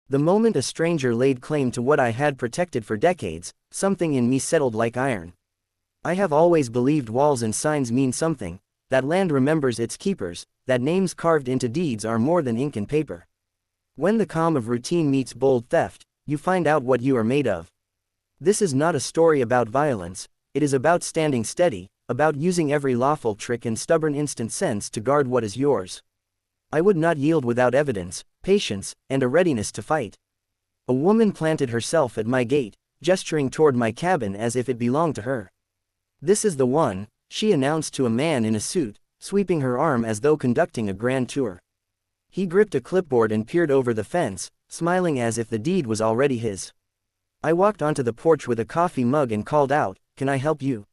The moment a stranger laid claim to what I had protected for decades, something in me settled like iron. I have always believed walls and signs mean something, that land remembers its keepers, that names carved into deeds are more than ink and paper. When the calm of routine meets bold theft, you find out what you are made of. This is not a story about violence, it is about standing steady, about using every lawful trick and stubborn instinct sense to guard what is yours. I would not yield without evidence, patience, and a readiness to fight. A woman planted herself at my gate, gesturing toward my cabin as if it belonged to her. "This is the one," she announced to a man in a suit, sweeping her arm as though conducting a grand tour. He gripped a clipboard and peered over the fence, smiling as if the deed was already his. I walked onto the porch with a coffee mug and called out, "Can I help you?"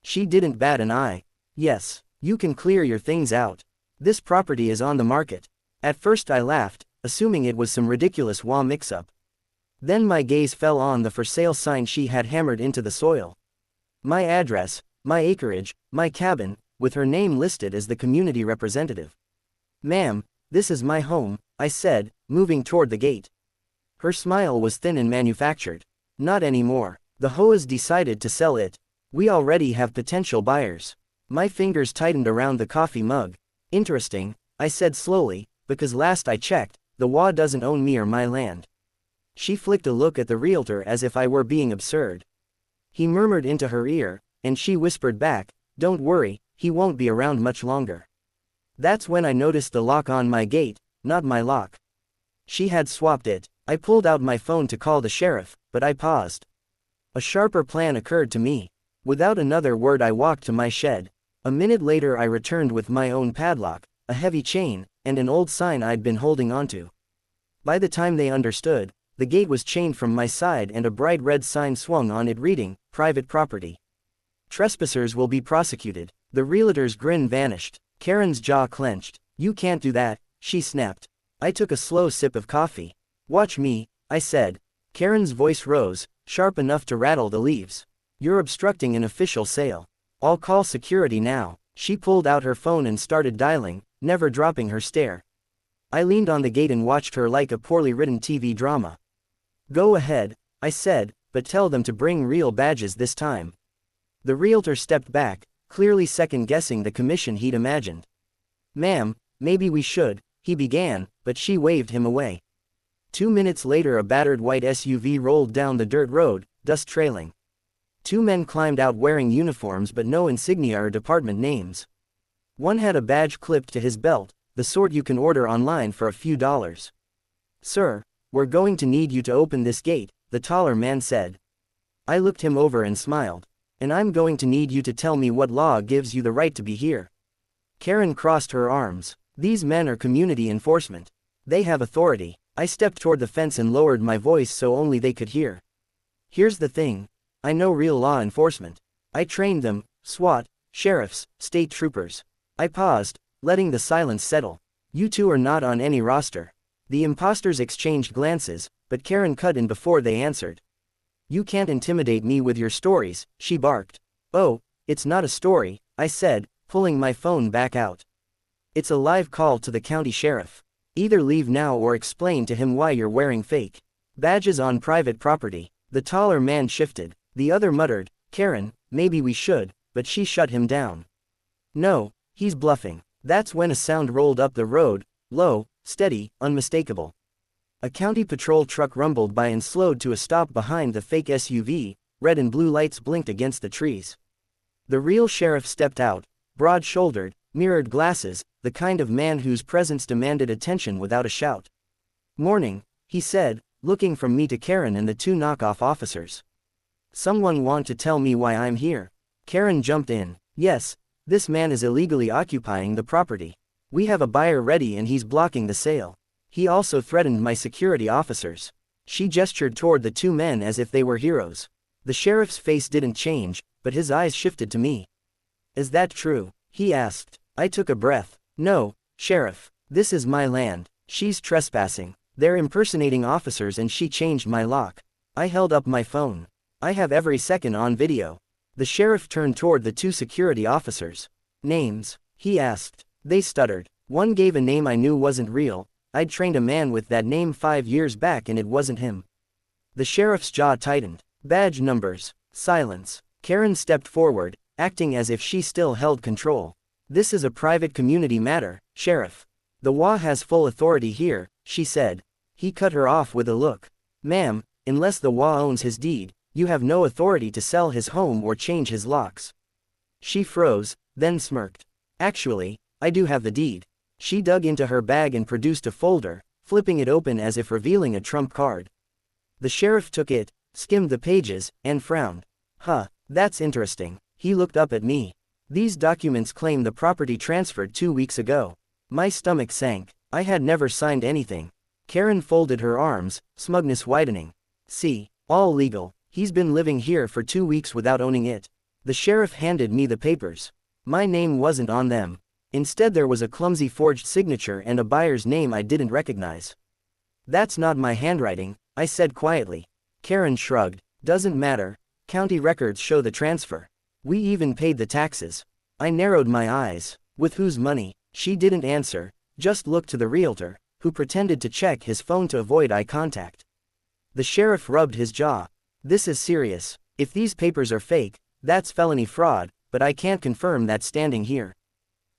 She didn't bat an eye. "Yes, you can clear your things out. This property is on the market." At first I laughed, assuming it was some ridiculous mix-up. Then my gaze fell on the for sale sign she had hammered into the soil. My address, my acreage, my cabin, with her name listed as the community representative. "Ma'am, this is my home," I said, moving toward the gate. Her smile was thin and manufactured. "Not anymore. The Hoas decided to sell it. We already have potential buyers." My fingers tightened around the coffee mug. "Interesting," I said slowly, "because last I checked, the WA doesn't own me or my land." She flicked a look at the realtor as if I were being absurd. He murmured into her ear, and she whispered back, "Don't worry, he won't be around much longer." That's when I noticed the lock on my gate, not my lock. She had swapped it. I pulled out my phone to call the sheriff, but I paused. A sharper plan occurred to me. Without another word I walked to my shed. A minute later I returned with my own padlock, a heavy chain, and an old sign I'd been holding onto. By the time they understood, the gate was chained from my side and a bright red sign swung on it reading, "Private property. Trespassers will be prosecuted." The realtor's grin vanished. Karen's jaw clenched. "You can't do that," she snapped. I took a slow sip of coffee. "Watch me," I said. Karen's voice rose, sharp enough to rattle the leaves. "You're obstructing an official sale. I'll call security now." She pulled out her phone and started dialing, never dropping her stare. I leaned on the gate and watched her like a poorly written TV drama. "Go ahead," I said, "but tell them to bring real badges this time." The realtor stepped back, clearly second-guessing the commission he'd imagined. "Ma'am, maybe we should," he began, but she waved him away. 2 minutes later a battered white SUV rolled down the dirt road, dust trailing. 2 men climbed out wearing uniforms but no insignia or department names. One had a badge clipped to his belt, the sort you can order online for a few dollars. "Sir, we're going to need you to open this gate," the taller man said. I looked him over and smiled. "And I'm going to need you to tell me what law gives you the right to be here." Karen crossed her arms. "These men are community enforcement. They have authority." I stepped toward the fence and lowered my voice so only they could hear. "Here's the thing. I know real law enforcement. I trained them, SWAT, sheriffs, state troopers." I paused, letting the silence settle. "You two are not on any roster." The imposters exchanged glances, but Karen cut in before they answered. "You can't intimidate me with your stories," she barked. "Oh, it's not a story," I said, pulling my phone back out. "It's a live call to the county sheriff. Either leave now or explain to him why you're wearing fake badges on private property." The taller man shifted. The other muttered, "Karen, maybe we should," but she shut him down. "No, he's bluffing." That's when a sound rolled up the road, low, steady, unmistakable. A county patrol truck rumbled by and slowed to a stop behind the fake SUV, red and blue lights blinked against the trees. The real sheriff stepped out, broad-shouldered, mirrored glasses, the kind of man whose presence demanded attention without a shout. "Morning," he said, looking from me to Karen and the 2 knockoff officers. "Someone want to tell me why I'm here?" Karen jumped in. "Yes, this man is illegally occupying the property. We have a buyer ready and he's blocking the sale. He also threatened my security officers." She gestured toward the 2 men as if they were heroes. The sheriff's face didn't change, but his eyes shifted to me. "Is that true?" he asked. I took a breath. "No, Sheriff. This is my land. She's trespassing. They're impersonating officers and she changed my lock." I held up my phone. "I have every second on video." The sheriff turned toward the 2 security officers. "Names?" he asked. They stuttered. One gave a name I knew wasn't real. I'd trained a man with that name 5 years back and it wasn't him. The sheriff's jaw tightened. Badge numbers. Silence. Karen stepped forward, acting as if she still held control. This is a private community matter, Sheriff. The WA has full authority here, she said. He cut her off with a look. Ma'am, unless the WA owns his deed, you have no authority to sell his home or change his locks. She froze, then smirked. Actually, I do have the deed. She dug into her bag and produced a folder, flipping it open as if revealing a trump card. The sheriff took it, skimmed the pages, and frowned. Huh, that's interesting. He looked up at me. These documents claim the property transferred 2 weeks ago. My stomach sank. I had never signed anything. Karen folded her arms, smugness widening. See, all legal. He's been living here for 2 weeks without owning it. The sheriff handed me the papers. My name wasn't on them. Instead there was a clumsy forged signature and a buyer's name I didn't recognize. That's not my handwriting, I said quietly. Karen shrugged. Doesn't matter. County records show the transfer. We even paid the taxes. I narrowed my eyes. With whose money? She didn't answer, just looked to the realtor, who pretended to check his phone to avoid eye contact. The sheriff rubbed his jaw. This is serious. If these papers are fake, that's felony fraud, but I can't confirm that standing here.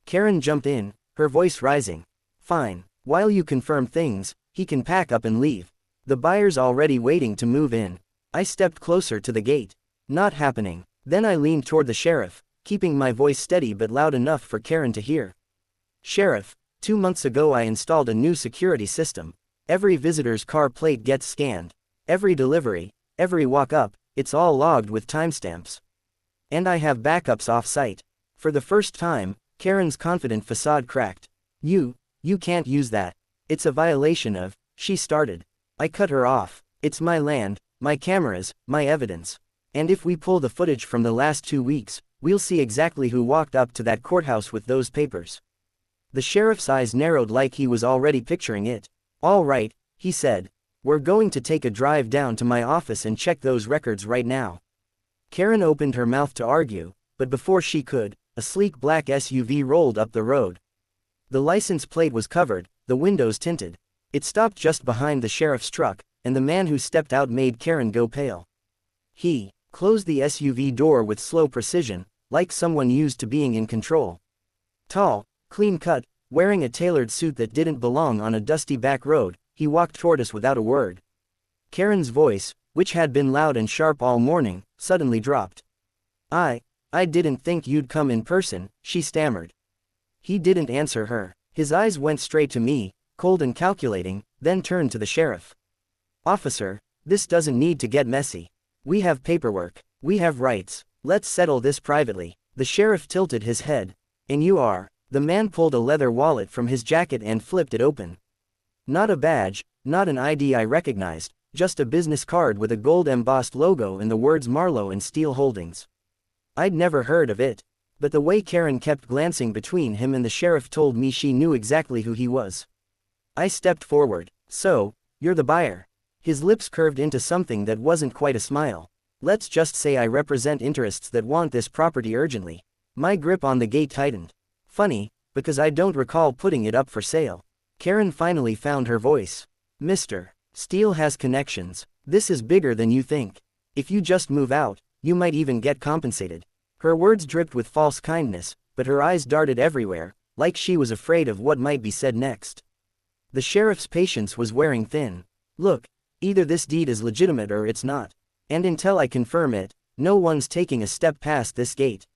Karen jumped in, her voice rising. Fine. While you confirm things, he can pack up and leave. The buyer's already waiting to move in. I stepped closer to the gate. Not happening. Then I leaned toward the sheriff, keeping my voice steady but loud enough for Karen to hear. Sheriff, 2 months ago I installed a new security system. Every visitor's car plate gets scanned. Every delivery, every walk-up, it's all logged with timestamps. And I have backups off-site. For the first time, Karen's confident facade cracked. You can't use that. It's a violation of, she started. I cut her off. It's my land, my cameras, my evidence. And if we pull the footage from the last 2 weeks, we'll see exactly who walked up to that courthouse with those papers. The sheriff's eyes narrowed like he was already picturing it. All right, he said. We're going to take a drive down to my office and check those records right now. Karen opened her mouth to argue, but before she could, a sleek black SUV rolled up the road. The license plate was covered, the windows tinted. It stopped just behind the sheriff's truck, and the man who stepped out made Karen go pale. He closed the SUV door with slow precision, like someone used to being in control. Tall, clean-cut, wearing a tailored suit that didn't belong on a dusty back road, he walked toward us without a word. Karen's voice, which had been loud and sharp all morning, suddenly dropped. I didn't think you'd come in person, she stammered. He didn't answer her. His eyes went straight to me, cold and calculating, then turned to the sheriff. Officer, this doesn't need to get messy. We have paperwork. We have rights. Let's settle this privately. The sheriff tilted his head. And you are. The man pulled a leather wallet from his jacket and flipped it open. Not a badge, not an ID I recognized, just a business card with a gold-embossed logo and the words Marlowe and Steele Holdings. I'd never heard of it, but the way Karen kept glancing between him and the sheriff told me she knew exactly who he was. I stepped forward. So, you're the buyer. His lips curved into something that wasn't quite a smile. Let's just say I represent interests that want this property urgently. My grip on the gate tightened. Funny, because I don't recall putting it up for sale. Karen finally found her voice. Mr. Steele has connections. This is bigger than you think. If you just move out, you might even get compensated. Her words dripped with false kindness, but her eyes darted everywhere, like she was afraid of what might be said next. The sheriff's patience was wearing thin. Look, either this deed is legitimate or it's not. And until I confirm it, no one's taking a step past this gate.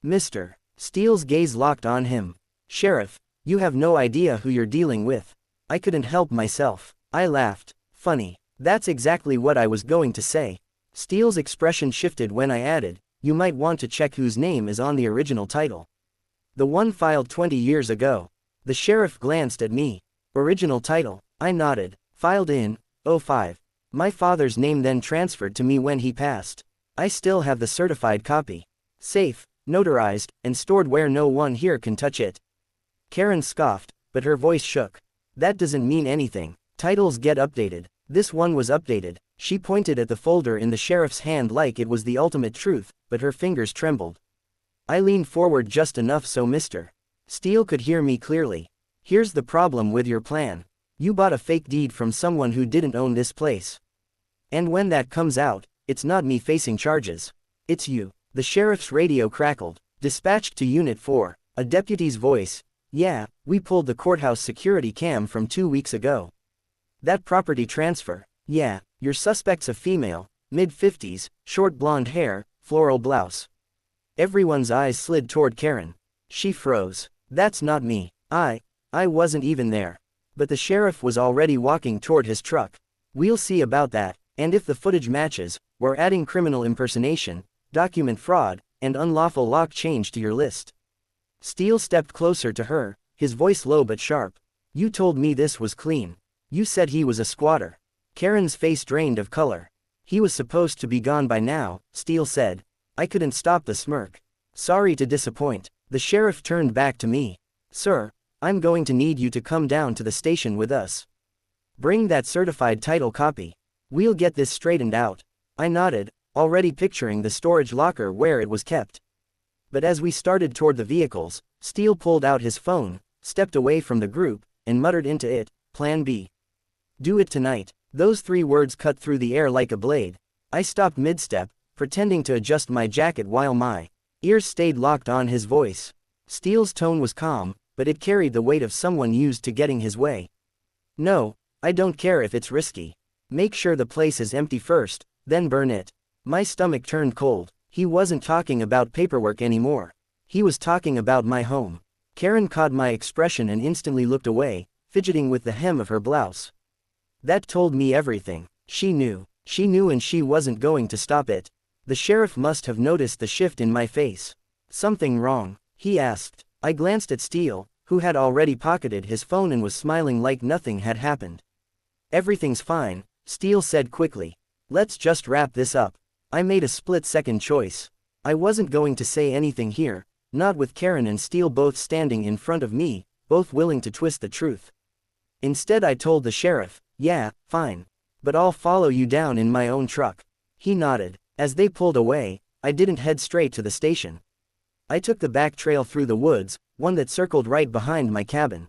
Mr. Steele's gaze locked on him. Sheriff, you have no idea who you're dealing with. I couldn't help myself. I laughed. Funny. That's exactly what I was going to say. Steele's expression shifted when I added, you might want to check whose name is on the original title. The one filed 20 years ago. The sheriff glanced at me. Original title. I nodded. Filed in, '05. My father's name then transferred to me when he passed. I still have the certified copy. Safe, notarized, and stored where no one here can touch it. Karen scoffed, but her voice shook. That doesn't mean anything. Titles get updated. This one was updated. She pointed at the folder in the sheriff's hand like it was the ultimate truth, but her fingers trembled. I leaned forward just enough so Mr. Steele could hear me clearly. Here's the problem with your plan. You bought a fake deed from someone who didn't own this place. And when that comes out, it's not me facing charges. It's you. The sheriff's radio crackled. Dispatched to Unit 4, a deputy's voice. Yeah, we pulled the courthouse security cam from 2 weeks ago. That property transfer. Yeah, your suspect's a female, mid-50s, short blonde hair, floral blouse. Everyone's eyes slid toward Karen. She froze. That's not me. I wasn't even there. But the sheriff was already walking toward his truck. We'll see about that, and if the footage matches, we're adding criminal impersonation, document fraud, and unlawful lock change to your list. Steele stepped closer to her, his voice low but sharp. You told me this was clean. You said he was a squatter. Karen's face drained of color. He was supposed to be gone by now, Steele said. I couldn't stop the smirk. Sorry to disappoint. The sheriff turned back to me. Sir, I'm going to need you to come down to the station with us. Bring that certified title copy. We'll get this straightened out. I nodded, already picturing the storage locker where it was kept. But as we started toward the vehicles, Steele pulled out his phone, stepped away from the group, and muttered into it, Plan B. Do it tonight. Those 3 words cut through the air like a blade. I stopped mid-step, pretending to adjust my jacket while my ears stayed locked on his voice. Steele's tone was calm, but it carried the weight of someone used to getting his way. No, I don't care if it's risky. Make sure the place is empty first, then burn it. My stomach turned cold. He wasn't talking about paperwork anymore. He was talking about my home. Karen caught my expression and instantly looked away, fidgeting with the hem of her blouse. That told me everything. She knew and she wasn't going to stop it. The sheriff must have noticed the shift in my face. Something wrong? He asked. I glanced at Steele, who had already pocketed his phone and was smiling like nothing had happened. Everything's fine, Steele said quickly. Let's just wrap this up. I made a split-second choice. I wasn't going to say anything here, not with Karen and Steele both standing in front of me, both willing to twist the truth. Instead I told the sheriff, yeah, fine. But I'll follow you down in my own truck. He nodded. As they pulled away, I didn't head straight to the station. I took the back trail through the woods, one that circled right behind my cabin.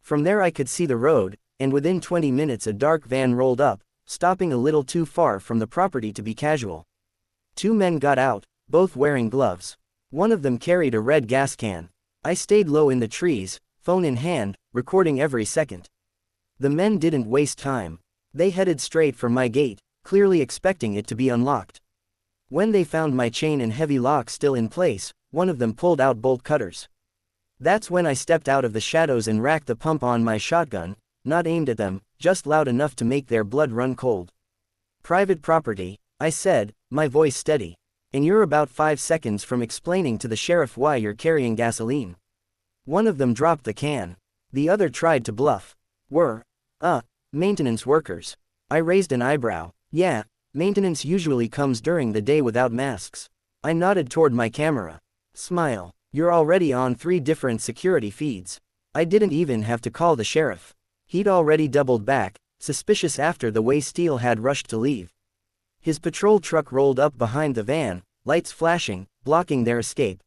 From there I could see the road, and within 20 minutes a dark van rolled up, stopping a little too far from the property to be casual. 2 men got out, both wearing gloves. One of them carried a red gas can. I stayed low in the trees, phone in hand, recording every second. The men didn't waste time. They headed straight for my gate, clearly expecting it to be unlocked. When they found my chain and heavy lock still in place, one of them pulled out bolt cutters. That's when I stepped out of the shadows and racked the pump on my shotgun, not aimed at them, just loud enough to make their blood run cold. Private property, I said, my voice steady. And you're about 5 seconds from explaining to the sheriff why you're carrying gasoline. One of them dropped the can. The other tried to bluff. We're, maintenance workers. I raised an eyebrow. Yeah, maintenance usually comes during the day without masks. I nodded toward my camera. Smile. You're already on 3 different security feeds. I didn't even have to call the sheriff. He'd already doubled back, suspicious after the way Steele had rushed to leave. His patrol truck rolled up behind the van, lights flashing, blocking their escape.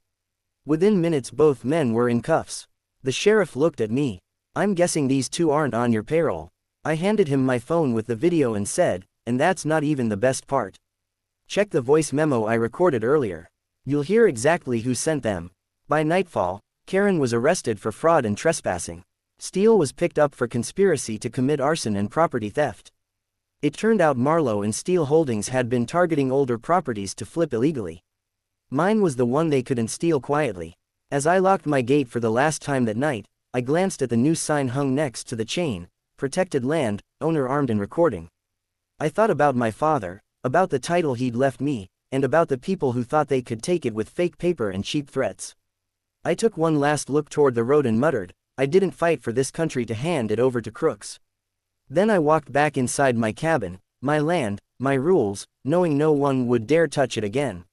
Within minutes both men were in cuffs. The sheriff looked at me. I'm guessing these 2 aren't on your payroll. I handed him my phone with the video and said, and that's not even the best part. Check the voice memo I recorded earlier. You'll hear exactly who sent them. By nightfall, Karen was arrested for fraud and trespassing. Steele was picked up for conspiracy to commit arson and property theft. It turned out Marlowe and Steele Holdings had been targeting older properties to flip illegally. Mine was the one they couldn't steal quietly. As I locked my gate for the last time that night, I glanced at the new sign hung next to the chain, protected land, owner armed and recording. I thought about my father, about the title he'd left me, and about the people who thought they could take it with fake paper and cheap threats. I took one last look toward the road and muttered, I didn't fight for this country to hand it over to crooks. Then I walked back inside my cabin, my land, my rules, knowing no one would dare touch it again.